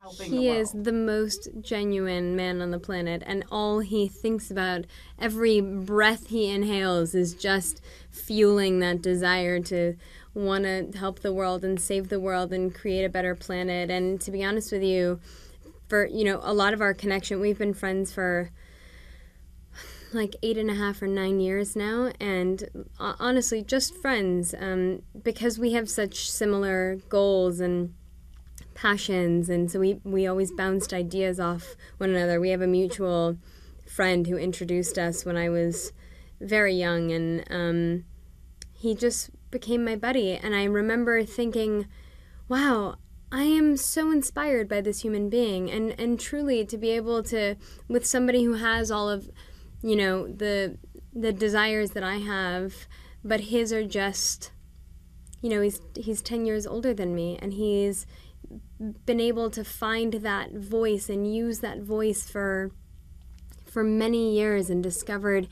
helping the He is world. the most genuine man on the planet, and all he thinks about, every breath he inhales, is just fueling that desire to want to help the world and save the world and create a better planet. And to be honest with you, for a lot of our connection, we've been friends for like 8.5 or 9 years now, and honestly, just friends, because we have such similar goals and passions, and so we always bounced ideas off one another. We have a mutual friend who introduced us when I was very young, and he just became my buddy. And I remember thinking, wow, I am so inspired by this human being, and truly to be able to, with somebody who has all of the desires that I have, but his are just, he's 10 years older than me, and he's been able to find that voice and use that voice for many years, and discovered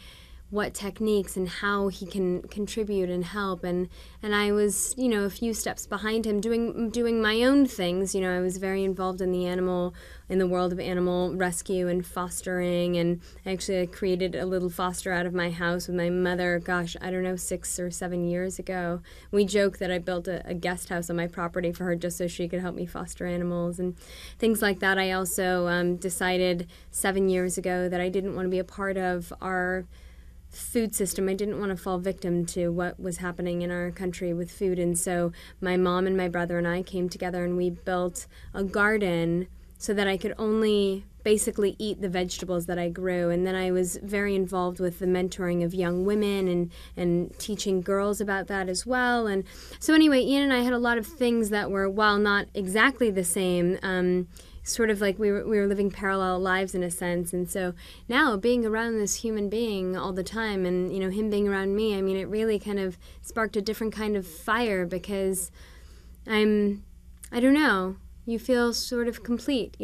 what techniques and how he can contribute and help. And I was, a few steps behind him, doing my own things. I was very involved in the world of animal rescue and fostering, and actually I created a little foster out of my house with my mother, gosh, I don't know, 6 or 7 years ago. We joke that I built a guest house on my property for her just so she could help me foster animals and things like that. I also decided 7 years ago that I didn't want to be a part of our food system. I didn't want to fall victim to what was happening in our country with food. And so my mom and my brother and I came together, and we built a garden so that I could only basically eat the vegetables that I grew. And then I was very involved with the mentoring of young women and teaching girls about that as well. And so anyway, Ian and I had a lot of things that were, while not exactly the same, sort of like we were living parallel lives in a sense. And so now, being around this human being all the time, and him being around me, I mean, it really kind of sparked a different kind of fire, because I don't know, you feel sort of complete.